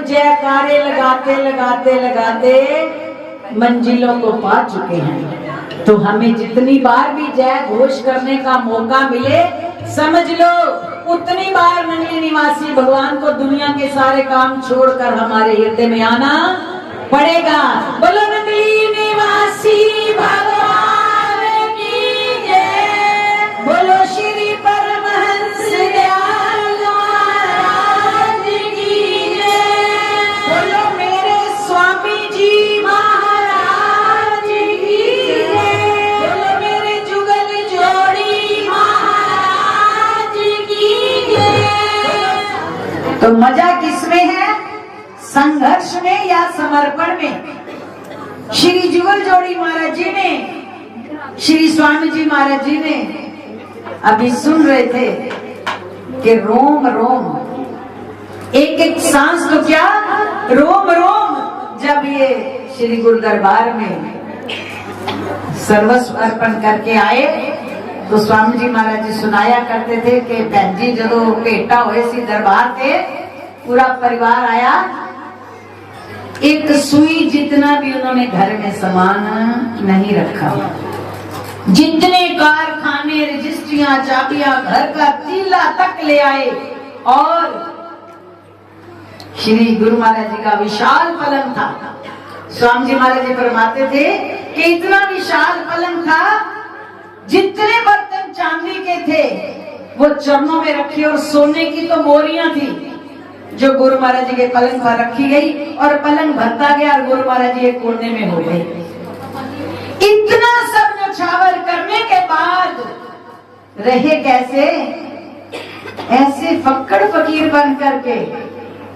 जयकारे लगाते लगाते लगाते मंजिलों को पा चुके हैं। तो हमें जितनी बार भी जय घोष करने का मौका मिले, समझ लो उतनी बार मंगली निवासी भगवान को दुनिया के सारे काम छोड़कर हमारे हृदय में आना पड़ेगा। बोलो मंगली निवासी भगवान की जय। बोलो श्री परमहंस दयाल महाराज की जय। बोलो मेरे स्वामी जी महाराज की जय। बोलो मेरे जुगल जोड़ी महाराज की जय। तो मजा किसमें है? संघर्ष में या समर्पण में? श्री जुगल जोड़ी महाराज जी ने, श्री स्वामी जी महाराज जी ने अभी सुन रहे थे कि रोम रोम, एक एक सांस तो क्या रोम रोम, जब ये श्री गुरु दरबार में सर्वस्व अर्पण करके आए तो स्वामी जी महाराज जी सुनाया करते थे कि बहन जी जो भेटा हुए सी दरबार थे, पूरा परिवार आया, एक सुई जितना भी उन्होंने घर में सामान नहीं रखा। जितने कारखाने, रजिस्ट्रियां, चाबियां, घर का तीला तक ले आए और श्री गुरु महाराज जी का विशाल पलंग था। स्वामी जी महाराज जी फरमाते थे कि इतना विशाल पलंग था, जितने बर्तन चांदी के थे वो चरणों में रखे और सोने की तो बोरियां थी जो गुरु महाराज जी के पलंग पर रखी गई और पलंग भरता गया और गुरु महाराज जी एक कोने में हो गए। इतना सब न्यौछावर करने के बाद रहे कैसे? ऐसे फक्कड़ फकीर बन करके,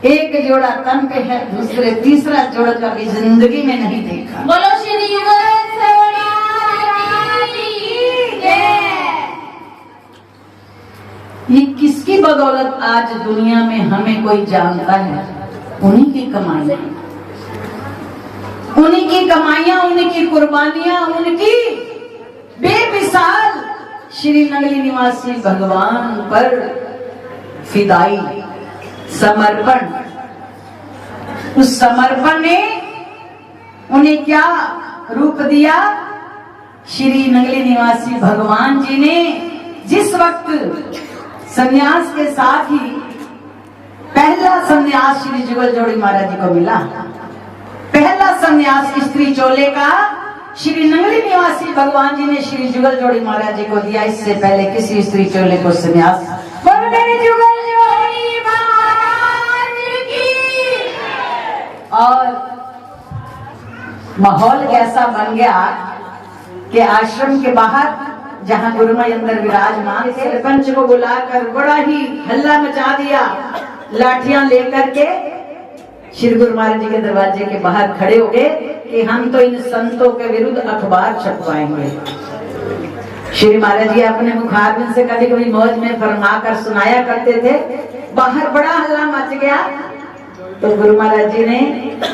एक जोड़ा तन पे है, दूसरे तीसरा जोड़ा कभी जिंदगी में नहीं देखा। बोलो श्री ये किसकी बदौलत आज दुनिया में हमें कोई जानता है? उन्हीं की कमाइयां, उन्हीं की कमाइयां, उन्हीं की कुर्बानियां, उनकी बेमिसाल श्री नगली निवासी भगवान पर फिदाई, समर्पण। उस समर्पण ने उन्हें क्या रूप दिया? श्री नगली निवासी भगवान जी ने जिस वक्त संन्यास के साथ ही पहला संन्यास श्री जुगल जोड़ी महाराज जी को मिला, पहला संन्यास स्त्री चोले का श्री नगली निवासी भगवान जी ने श्री जुगल जोड़ी महाराज जी को दिया। इससे पहले किसी स्त्री चोले को संन्यास जुगल जोड़ी महाराज की। और माहौल कैसा बन गया कि आश्रम के बाहर जहाँ गुरुमाई अंदर विराजमान, सरपंच को बुलाकर बड़ा ही हल्ला मचा दिया, लाठियां लेकर के श्री गुरु महाराज जी के दरवाजे के बाहर खड़े हो गए कि हम तो इन संतों के विरुद्ध अखबार छपवाएंगे। श्री महाराज जी अपने मुखारबिंद से कभी कभी मौज में फरमा कर सुनाया करते थे। बाहर बड़ा हल्ला मच गया तो गुरु महाराज जी ने,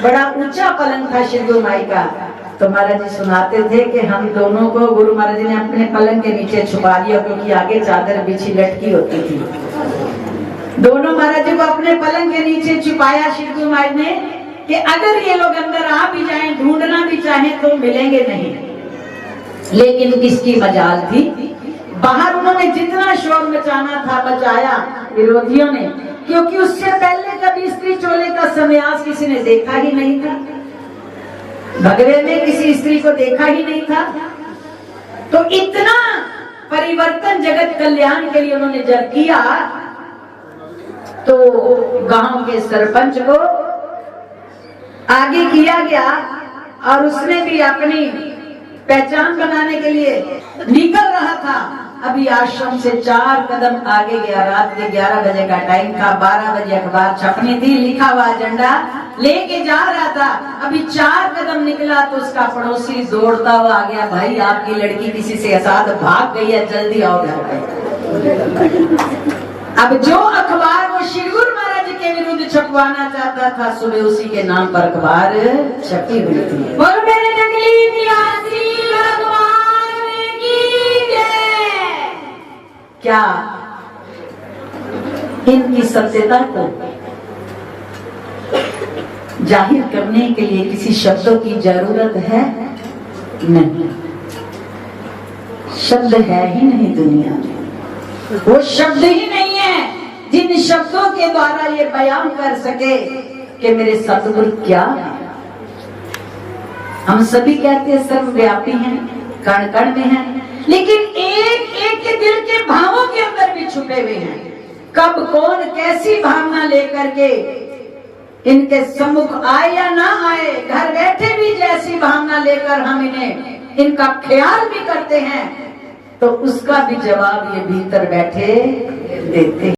बड़ा ऊंचा पलंग था श्री गुरु माई का, तो महाराज जी सुनाते थे कि हम दोनों को गुरु महाराज जी ने अपने पलंग के नीचे छुपा लिया, क्योंकि आगे चादर बिछी लटकी होती थी। दोनों महाराज जी को अपने पलंग के नीचे छुपाया श्री गुरु महाराज ने कि अगर ये लोग अंदर आ भी जाएं, ढूंढना भी चाहें तो मिलेंगे नहीं। लेकिन किसकी मजाल थी? बाहर उन्होंने जितना शोर मचाना था मचाया विरोधियों ने, क्योंकि उससे पहले कभी स्त्री चोले का संन्यास किसी ने देखा ही नहीं था, भगवे में किसी स्त्री को देखा ही नहीं था। तो इतना परिवर्तन जगत कल्याण के लिए उन्होंने जब किया तो गांव के सरपंच को आगे किया गया और उसने भी अपनी पहचान बनाने के लिए निकल रहा था। अभी आश्रम से 4 कदम आगे गया, रात के 11 बजे का टाइम था, 12 बजे अखबार छपनी थी, लिखा हुआ एजेंडा लेके जा रहा था। अभी 4 कदम निकला तो उसका पड़ोसी दौड़ता हुआ आ गया, भाई आपकी लड़की किसी से साथ भाग गई है, जल्दी आओ घर पे। अब जो अखबार वो श्री गुरु महाराज के विरुद्ध छपवाना चाहता था, सुबह उसी के नाम पर अखबार छपी हुई थी। बोलो मेरे नगली निवासी भगवान की जय। क्या इनकी सत्यता को जाहिर करने के लिए किसी शब्दों की जरूरत है नहीं, शब्द है ही नहीं दुनिया में, वो शब्द ही नहीं है जिन शब्दों के द्वारा ये बयान कर सके कि मेरे सतगुरु क्या है। हम सभी कहते हैं सर्वव्यापी हैं, कण कण में हैं, लेकिन एक एक के दिल के भावों के अंदर भी छुपे हुए हैं। कब कौन कैसी भावना लेकर के इनके सम्मुख आए या ना आए, घर बैठे भी जैसी भावना लेकर हम इन्हें इनका ख्याल भी करते हैं, तो उसका भी जवाब ये भीतर बैठे देते हैं।